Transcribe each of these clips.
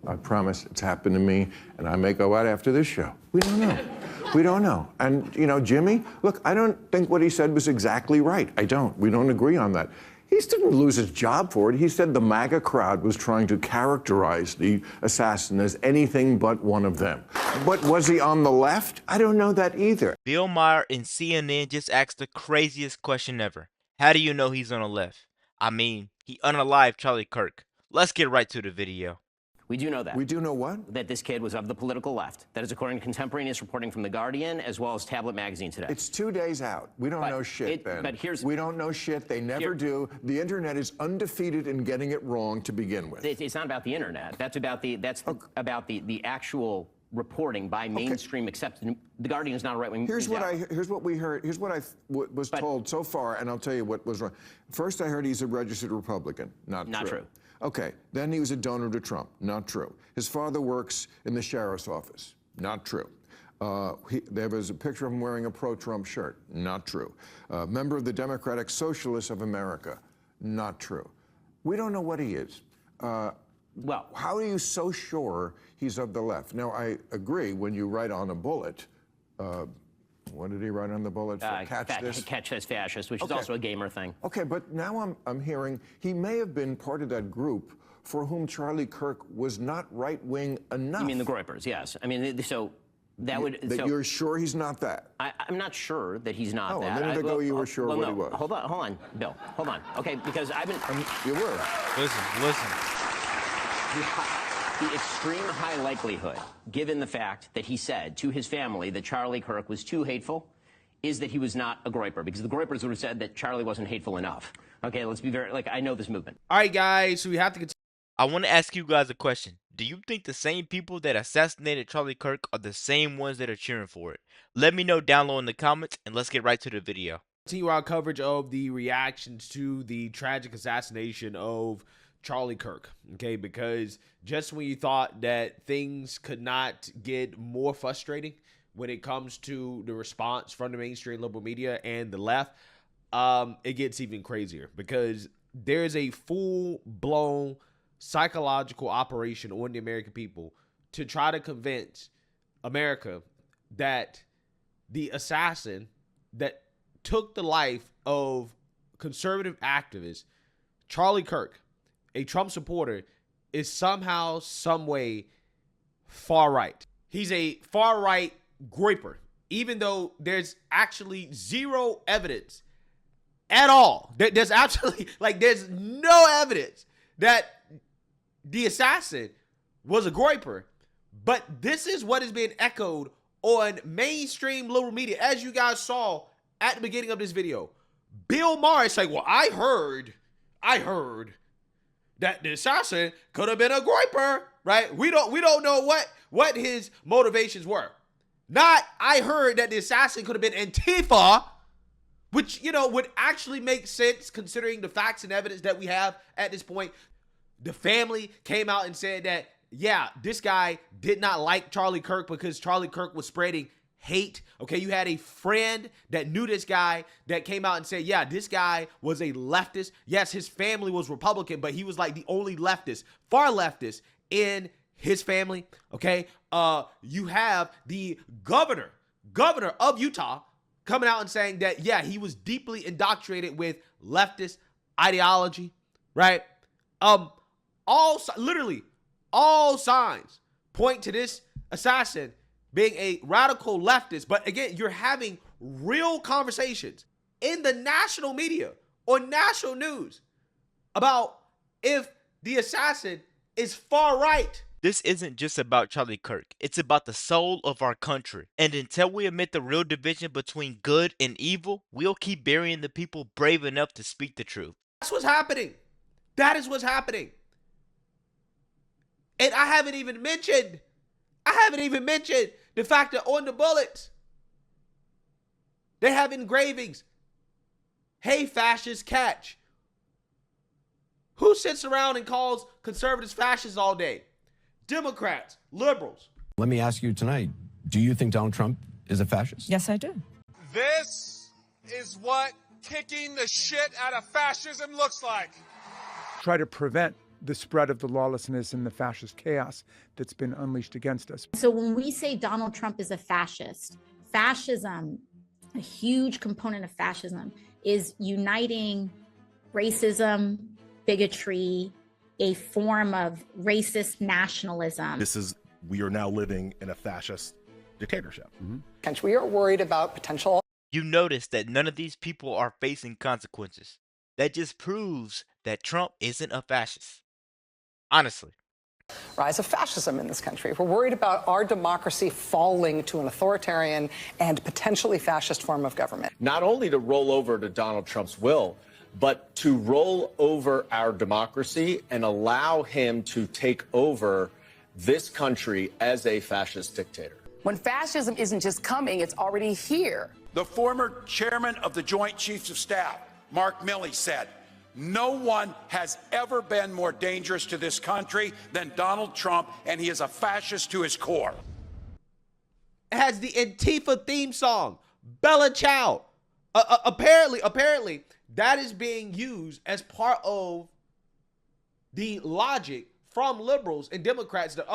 I promise it's happened to me, and I may go out after this show. We don't know. We don't know. And, you know, Jimmy, look, I don't think what he said was exactly right. I don't. We don't agree on that. He didn't lose his job for it. He said the MAGA crowd was trying to characterize the assassin as anything but one of them. But was he on the left? I don't know that either. Bill Maher in CNN just asked the craziest question ever. How do you know he's on the left? I mean, he unalived Charlie Kirk. Let's get right to the video. We do know that. We do know what? That this kid was of the political left. That is according to contemporaneous reporting from The Guardian as well as Tablet Magazine today. It's 2 days out. We don't know shit, Ben. But here's... We don't know shit. They never do. The internet is undefeated in getting it wrong to begin with. It's not about the internet. That's about the actual reporting by mainstream accepted. The Guardian is not a right-wing. Here's what we heard. Here's what I was told so far, and I'll tell you what was wrong. First, I heard he's a registered Republican. Not true. Okay, then he was a donor to Trump. Not true. His father works in the sheriff's office. Not true. There was a picture of him wearing a pro-Trump shirt. Not true. Member of the Democratic Socialists of America. Not true. We don't know what he is. Well, how are you so sure he's of the left? Now, I agree, when you write on a bullet, what did he write on the bullet? Catch this fascist, which is also a gamer thing. Okay, but now I'm hearing he may have been part of that group for whom Charlie Kirk was not right-wing enough. You mean the Groypers? Yes. I mean, so that would... You're sure he's not that? I'm not sure that he's not that. A minute ago you were sure what he was. Hold on, Bill. Hold on. Okay, because I've been... You were. Listen. The extreme high likelihood, given the fact that he said to his family that Charlie Kirk was too hateful, is that he was not a Groyper, because the Groypers would have said that Charlie wasn't hateful enough. Okay, let's be very, I know this movement. All right, guys, so we have to continue. I want to ask you guys a question. Do you think the same people that assassinated Charlie Kirk are the same ones that are cheering for it? Let me know down low in the comments, and let's get right to the video. Continue our coverage of the reactions to the tragic assassination of Charlie Kirk, okay, because just when you thought that things could not get more frustrating when it comes to the response from the mainstream liberal media and the left, it gets even crazier, because there's a full-blown psychological operation on the American people to try to convince America that the assassin that took the life of conservative activist Charlie Kirk, a Trump supporter, is somehow, some way, far right. He's a far right Groyper, even though there's actually zero evidence at all. There's actually, there's no evidence that the assassin was a Groyper. But this is what is being echoed on mainstream liberal media, as you guys saw at the beginning of this video. Bill Maher is like, well, I heard that the assassin could have been a Groyper, right? We don't know what his motivations were. Not, I heard that the assassin could have been Antifa, which, would actually make sense considering the facts and evidence that we have at this point. The family came out and said that, yeah, this guy did not like Charlie Kirk because Charlie Kirk was spreading hate. Okay, you had a friend that knew this guy that came out and said, yeah, this guy was a leftist. Yes, his family was Republican, but he was like the only leftist, far leftist in his family. Okay, you have the governor of Utah coming out and saying that, yeah, he was deeply indoctrinated with leftist ideology, right? Literally all signs point to this assassin being a radical leftist. But again, you're having real conversations in the national media or national news about if the assassin is far right. This isn't just about Charlie Kirk. It's about the soul of our country. And until we admit the real division between good and evil, we'll keep burying the people brave enough to speak the truth. That's what's happening. That is what's happening. And I haven't even mentioned the fact that on the bullets, they have engravings. Hey, fascists, catch. Who sits around and calls conservatives fascists all day? Democrats, liberals. Let me ask you tonight, do you think Donald Trump is a fascist? Yes, I do. This is what kicking the shit out of fascism looks like. Try to prevent the spread of the lawlessness and the fascist chaos that's been unleashed against us. So when we say Donald Trump is a fascist, fascism, a huge component of fascism is uniting racism, bigotry, a form of racist nationalism. We are now living in a fascist dictatorship. We are worried about potential. You notice that none of these people are facing consequences. That just proves that Trump isn't a fascist. Honestly. Rise of fascism in this country. We're worried about our democracy falling to an authoritarian and potentially fascist form of government. Not only to roll over to Donald Trump's will, but to roll over our democracy and allow him to take over this country as a fascist dictator. When fascism isn't just coming, it's already here. The former chairman of the Joint Chiefs of Staff, Mark Milley, said, "No one has ever been more dangerous to this country than Donald Trump, and he is a fascist to his core." It has the Antifa theme song, Bella Ciao. Apparently, that is being used as part of the logic from liberals and Democrats that,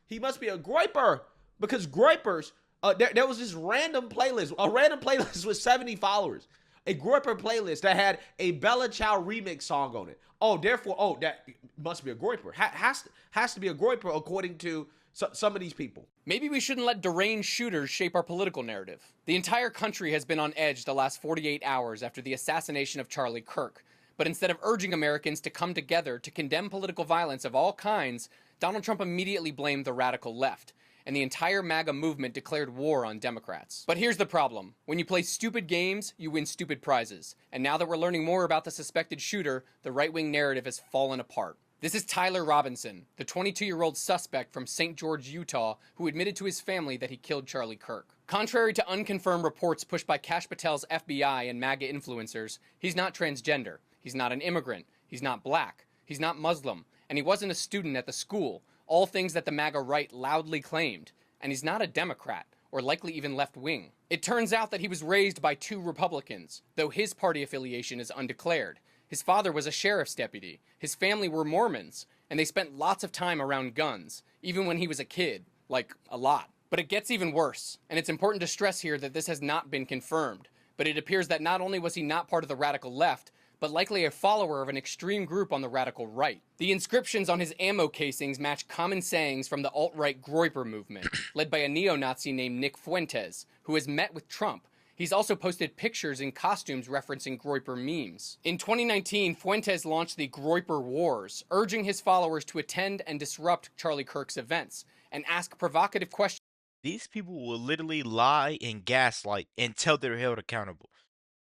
he must be a groiper, because groipers, there was this random playlist with 70 followers. A groiper playlist that had a Bella Ciao remix song on it. Therefore, that must be a groiper. Has to be a groiper according to some of these people. Maybe we shouldn't let deranged shooters shape our political narrative. The entire country has been on edge the last 48 hours after the assassination of Charlie Kirk. But instead of urging Americans to come together to condemn political violence of all kinds, Donald Trump immediately blamed the radical left, and the entire MAGA movement declared war on Democrats. But here's the problem. When you play stupid games, you win stupid prizes. And now that we're learning more about the suspected shooter, the right-wing narrative has fallen apart. This is Tyler Robinson, the 22-year-old suspect from St. George, Utah, who admitted to his family that he killed Charlie Kirk. Contrary to unconfirmed reports pushed by Kash Patel's FBI and MAGA influencers, he's not transgender, he's not an immigrant, he's not black, he's not Muslim, and he wasn't a student at the school, all things that the MAGA right loudly claimed, and he's not a Democrat, or likely even left-wing. It turns out that he was raised by 2 Republicans, though his party affiliation is undeclared. His father was a sheriff's deputy, his family were Mormons, and they spent lots of time around guns, even when he was a kid, like a lot. But it gets even worse, and it's important to stress here that this has not been confirmed, but it appears that not only was he not part of the radical left, but likely a follower of an extreme group on the radical right. The inscriptions on his ammo casings match common sayings from the alt-right Groiper movement, led by a neo-Nazi named Nick Fuentes, who has met with Trump. He's also posted pictures in costumes referencing Groiper memes. In 2019, Fuentes launched the Groiper Wars, urging his followers to attend and disrupt Charlie Kirk's events, and ask provocative questions. These people will literally lie and gaslight until they're held accountable.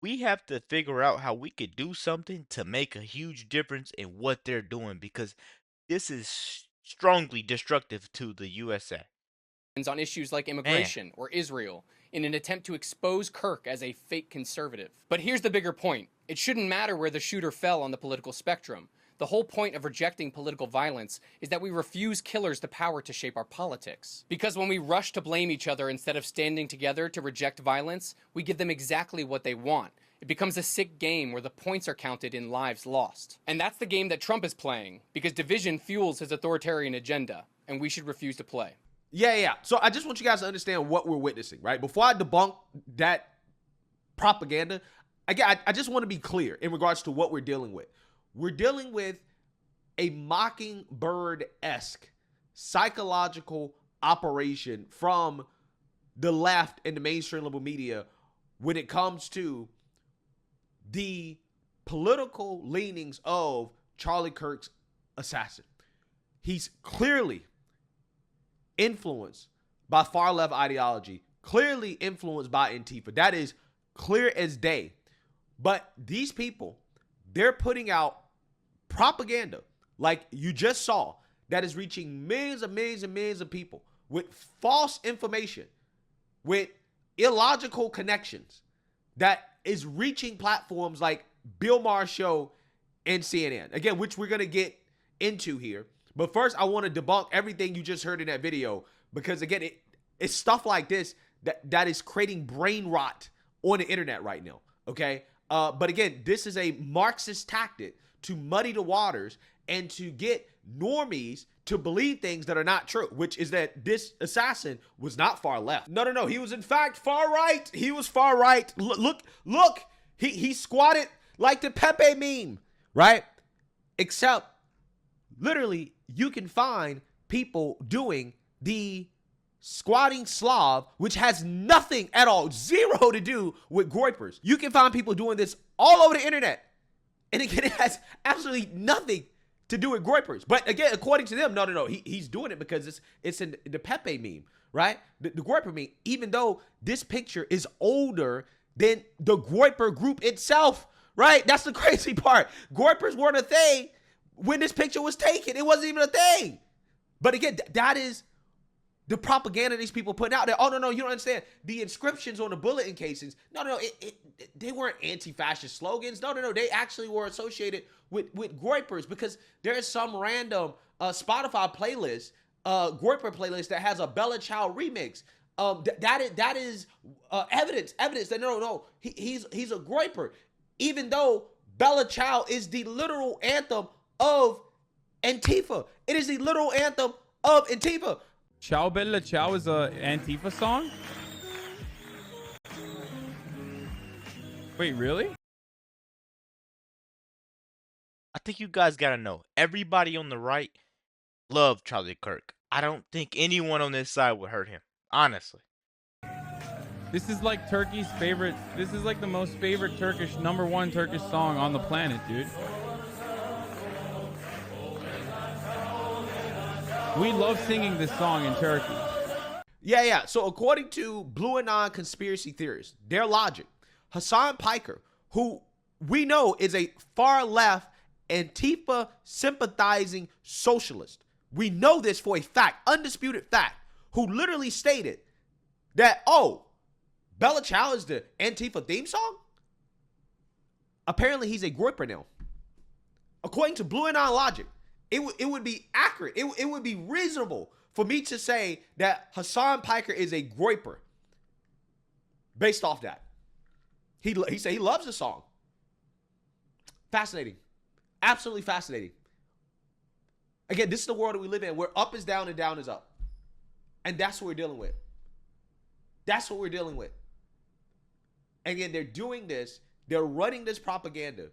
We have to figure out how we could do something to make a huge difference in what they're doing, because this is strongly destructive to the USA. On issues like immigration or Israel, in an attempt to expose Kirk as a fake conservative. But here's the bigger point. It shouldn't matter where the shooter fell on the political spectrum. The whole point of rejecting political violence is that we refuse killers the power to shape our politics. Because when we rush to blame each other instead of standing together to reject violence, we give them exactly what they want. It becomes a sick game where the points are counted in lives lost. And that's the game that Trump is playing, because division fuels his authoritarian agenda, and we should refuse to play. Yeah. So I just want you guys to understand what we're witnessing, right? Before I debunk that propaganda, I just want to be clear in regards to what we're dealing with. We're dealing with a mockingbird-esque psychological operation from the left and the mainstream liberal media when it comes to the political leanings of Charlie Kirk's assassin. He's clearly influenced by far-left ideology, clearly influenced by Antifa. That is clear as day. But these people, they're putting out propaganda, like you just saw, that is reaching millions and millions and millions of people with false information, with illogical connections, that is reaching platforms like Bill Maher's show and CNN. Again, which we're going to get into here. But first, I want to debunk everything you just heard in that video, because again, it's stuff like this that is creating brain rot on the internet right now, okay? But again, this is a Marxist tactic to muddy the waters and to get normies to believe things that are not true, which is that this assassin was not far left. No. He was in fact far right. He was far right. Look. He squatted like the Pepe meme, right? Except literally you can find people doing the squatting Slav, which has nothing at all, zero to do with Groypers. You can find people doing this all over the internet. And again, it has absolutely nothing to do with Groypers. But again, according to them, no. He's doing it because it's in the Pepe meme, right? The Groyper meme, even though this picture is older than the Groyper group itself, right? That's the crazy part. Groypers weren't a thing when this picture was taken. It wasn't even a thing. But again, that is the propaganda these people putting out there. Oh, no, you don't understand. The inscriptions on the bulletin casings, they weren't anti-fascist slogans. No, they actually were associated with Groypers, because there's some random Spotify playlist, Groyper playlist that has a Bella Ciao remix. That is evidence that no, he's a Groyper, even though Bella Ciao is the literal anthem of Antifa. It is the literal anthem of Antifa. Ciao Bella Ciao is a Antifa song? Wait, really? I think you guys gotta know, everybody on the right loved Charlie Kirk. I don't think anyone on this side would hurt him, honestly. This is like Turkey's favorite. This is like the most favorite #1 Turkish song on the planet, dude. We love singing this song in Turkey. Yeah. So according to Blue Anon conspiracy theorists, their logic, Hassan Piker, who we know is a far left Antifa sympathizing socialist, we know this for a fact, undisputed fact, who literally stated that, Bella Ciao is the Antifa theme song? Apparently he's a Groyper now. According to Blue Anon logic, it would be accurate. It would be reasonable for me to say that Hassan Piker is a Groyper based off that. He said he loves the song. Fascinating. Absolutely fascinating. Again, this is the world that we live in, where up is down and down is up. And that's what we're dealing with. That's what we're dealing with. And again, they're doing this, they're running this propaganda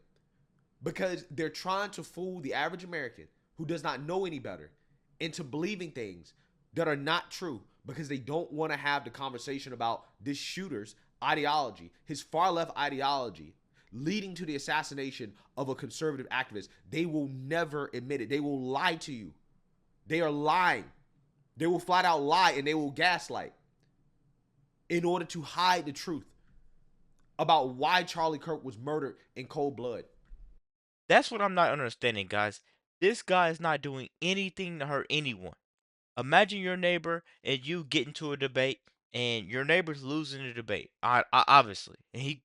because they're trying to fool the average American who does not know any better into believing things that are not true, because they don't want to have the conversation about this shooter's ideology, his far left ideology, leading to the assassination of a conservative activist. They will never admit it. They will lie to you. They are lying. They will flat out lie, and they will gaslight in order to hide the truth about why Charlie Kirk was murdered in cold blood. That's what I'm not understanding, guys. This guy is not doing anything to hurt anyone. Imagine your neighbor and you get into a debate, and your neighbor's losing the debate, obviously, and he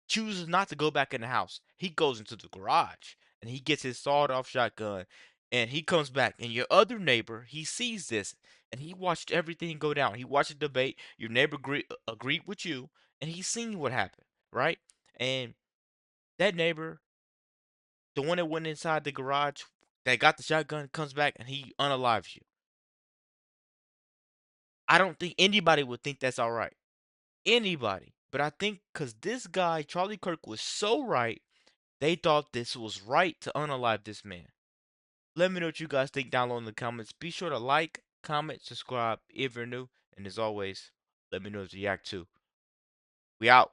chooses not to go back in the house. He goes into the garage and he gets his sawed-off shotgun, and he comes back, and your other neighbor, he sees this, and he watched everything go down. He watched the debate. Your neighbor agreed with you, and he's seen what happened, right? And that neighbor, the one that went inside the garage, that got the shotgun, comes back and he unalives you. I don't think anybody would think that's all right. Anybody. But I think because this guy, Charlie Kirk, was so right, they thought this was right to unalive this man. Let me know what you guys think down below in the comments. Be sure to like, comment, subscribe if you're new. And as always, let me know if you react too. We out.